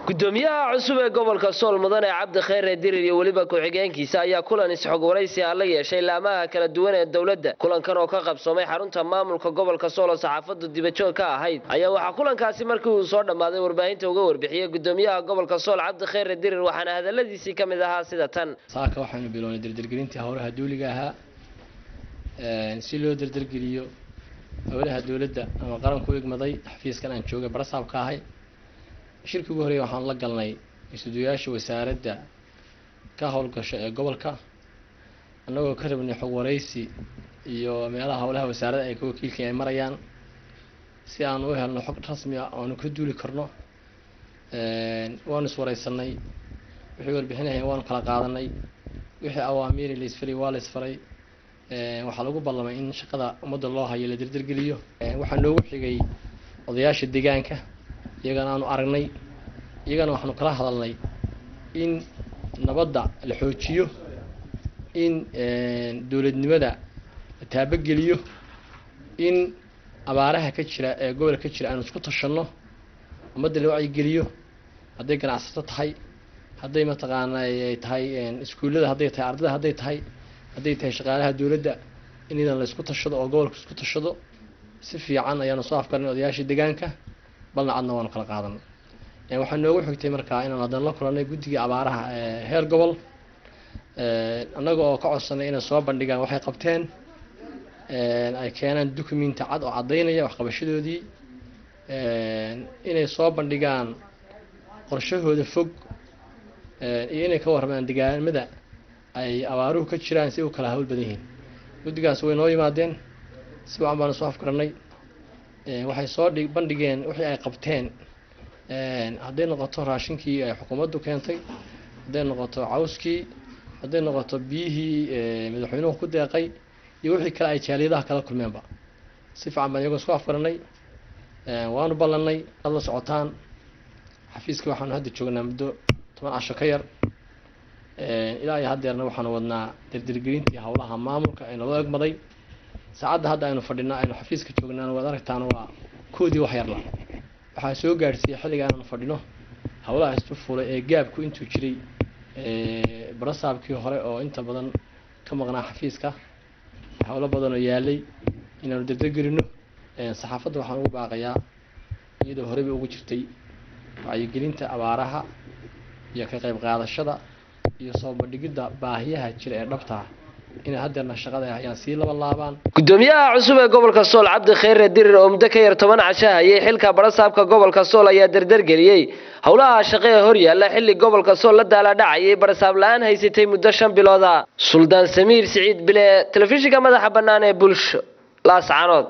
gudoomiyaha cusub ee gobolka Sool Mudane Cabdi Khayre Dirir iyo waliba ku-xigeenkiisa ayaa kulan isxog waraysi ah la yeeshay laamaha kala duwan ee dawladda. Kulankan oo ka qabsoomay xarunta maamulka gobolka Sool oo saxaafaddu dibadjoog ka ahayd ayaa waxa kulankaasi markii uu soo dhamaaday warbaahinta uga warbixiyay gudoomiyaha gobolka Sool Cabdi Khayre Dirir waxaana hadaladiisii kamid ahaa sida tan. saaka waxaanu bilownay dardargelinta hawlaha dawliga ahaa si loo dardargeliyo hawlaha dawladda ama qaranku igmaday xafiiskan aan joogay barasaabka ahay. shirkii ugu horeeyay waxaan la galnay isuduyaasha wasaaradda ka howlgasha ee gobolka annagoo ka rabnay xog waraysi iyo meelaha hawlaha wasaaradda ay ka wakiilka ay marayaan si aan u helno xog rasmi ah oo aan ka duuli karno. waan is waraysanay wixii warbixinayeen waan kala qaadanay wixii awaamiir la isfaray waa la isfaray. waxaa lagu ballamay in shaqada ummadda loo hayo la dardargeliyo. waxaa noogu xigay odayaasha deegaanka iyagana aanu aragnay iyagana waxaanu kala hadalnay in nabadda la xoojiyo in dawladnimada la taabageliyo in abaaraha ka jira ee gobolka ka jira aanu isku tashanno ummadda la wacyigeliyo hadday ganacsato tahay hadday mataqaanaa ay tahay iskuullada hadday tahay ardayda hadday tahay shaqaalaha dawladda in idan la isku tashado oo gobolka isku tashado si fiican ayaanu soo afkarnay odayaasha deegaanka balna cadna waanu kala qaadanay. waxaa noogu xigtay markaa inaan haddana la kulannay guddiga abaaraha heer gobol annaga oo ka codsanay inay soo bandhigaan waxay qabteen ay keenaan dukumenti cad oo caddaynaya waxqabashadoodii inay soo bandhigaan qorshahooda fog iyo inay ka warramaan deegaamada ay abaaruhu ka jiraan si u kala hawl badan yihiin. guddigaas way noo yimaadeen si wacan baanu soo afkarnay. waxay soo bandhigeen wixii ay qabteen hadday noqoto raashinkii ay xukuumaddu keentay hadday noqoto cawskii hadday noqoto biyihii madaxweynuhu ku deeqay iyo wixii kale ay jaaliyadaha kala kulmeenba si fiican baan iyagoo isku afkarnay. waanu ballannay ad la socotaan xafiiskii waxaanu hadda joognaa muddo 10 casho ka yar ilaa iyo haddeerna waxaanu wadnaa dardargelintii howlaha maamulka ee naloo egmaday. saacadda hadda aynu fadhinaa aynu xafiiska joognaana waad aragtaan waa koodii wax yarla waxaa soo gaadhsiiyay xilliga aanu fadhino howlaha isku fulay ee gaabku intuu jiray barasaabkii hore oo inta badan ka maqnaa xafiiska howlo badan oo yaalay inaanu dardargelino. saxaafadda waxaan ugu baaqayaa iyadoo horeyba ugu jirtay wacyigelinta abaaraha iyo ka qayb qaadashada iyo soo bandhigidda baahiyaha jira ee dhabta ah in haddeerna shaqada ayaan sii laabaan. gudoomiyaha cusub ee gobolka Sool Cabdi Khayre Dirir oo muddo ka yar 10 casho hayay xilka barasaabka gobolka Sool ayaa dardargeliyay howlaha shaqo ee hor yaalla xilli gobolka Sool la daala dhacayay barasaab la'aan haysatay muddo 5 bilood ah. Suldaan Samiir Siciid Bile telefishinka madaxa bannaan ee bulsho Laascaanood.